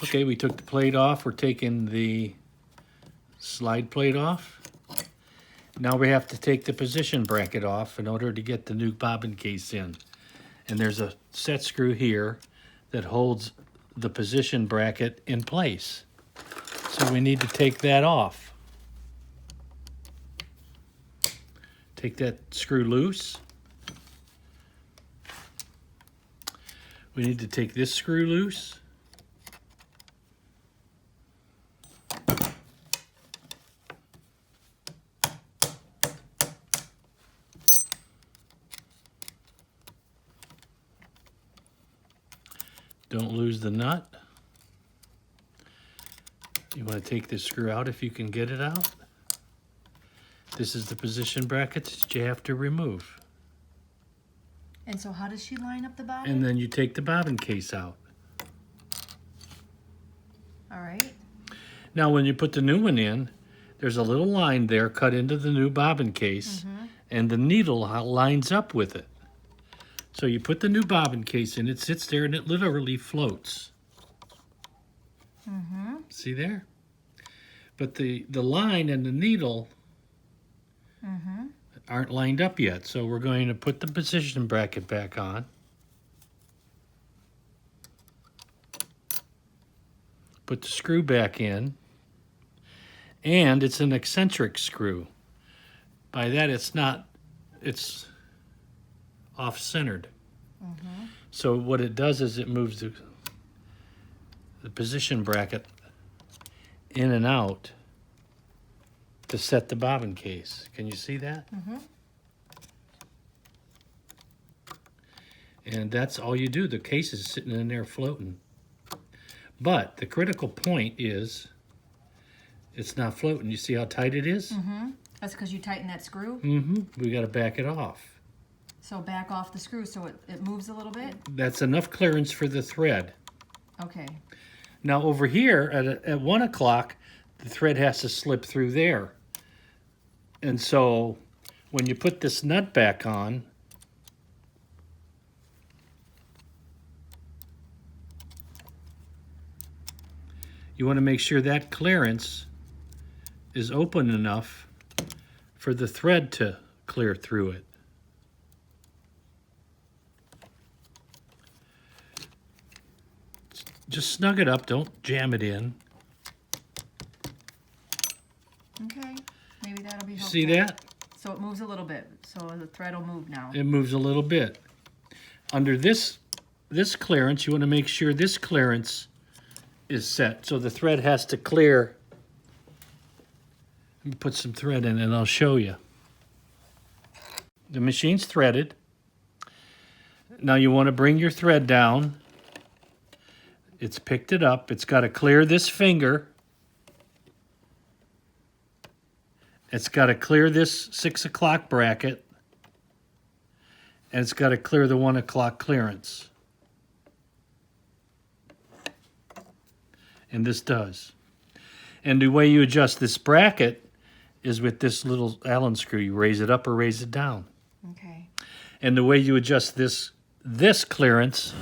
Okay, we took the plate off. We're taking the slide plate off. Now we have to take the position bracket off in order to get the new bobbin case in. And there's a set screw here that holds the position bracket in place. So we need to take that off. Take that screw loose. We need to take this screw loose. Don't lose the nut. You want to take this screw out if you can get it out. This is the position bracket that you have to remove. And so how does she line up the bobbin? And then you take the bobbin case out. All right. Now when you put the new one in, there's a little line there cut into the new bobbin case, and the needle lines up with it. So you put the new bobbin case in, it sits there and it literally floats. See there? But the line and the needle aren't lined up yet. So we're going to put the position bracket back on. Put the screw back in. And it's an eccentric screw. By that it's off-centered. So what it does is it moves the position bracket in and out to set the bobbin case. Can you see that? And that's all you do. The case is sitting in there floating. But the critical point is it's not floating. You see how tight it is? That's because you tighten that screw? We got to back it off. So back off the screw so it moves a little bit? That's enough clearance for the thread. Okay. Now over here at 1 o'clock, the thread has to slip through there. And so when you put this nut back on, you want to make sure that clearance is open enough for the thread to clear through it. Just snug it up, don't jam it in. Okay, maybe that'll be helpful. See that? So it moves a little bit, so the thread will move now. It moves a little bit. Under this clearance, you want to make sure this clearance is set. So the thread has to clear. Let me put some thread in and I'll show you. The machine's threaded. Now you want to bring your thread down. It's picked it up. It's got to clear this finger. It's got to clear this 6 o'clock bracket. And it's got to clear the 1 o'clock clearance. And this does. And the way you adjust this bracket is with this little Allen screw. You raise it up or raise it down. Okay. And the way you adjust this clearance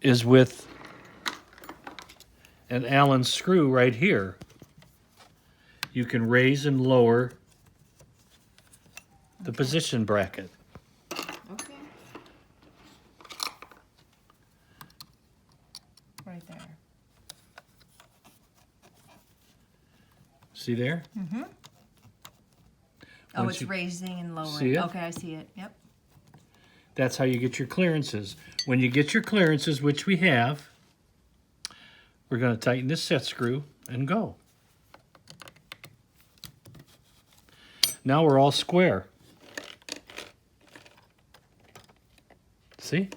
is with an Allen screw right here. You can raise and lower the position bracket. Okay. Right there. See there? Oh, Once it's you raising and lowering. see it? Okay, I see it. Yep. That's how you get your clearances. When you get your clearances, which we have, we're going to tighten this set screw and go. Now we're all square. See?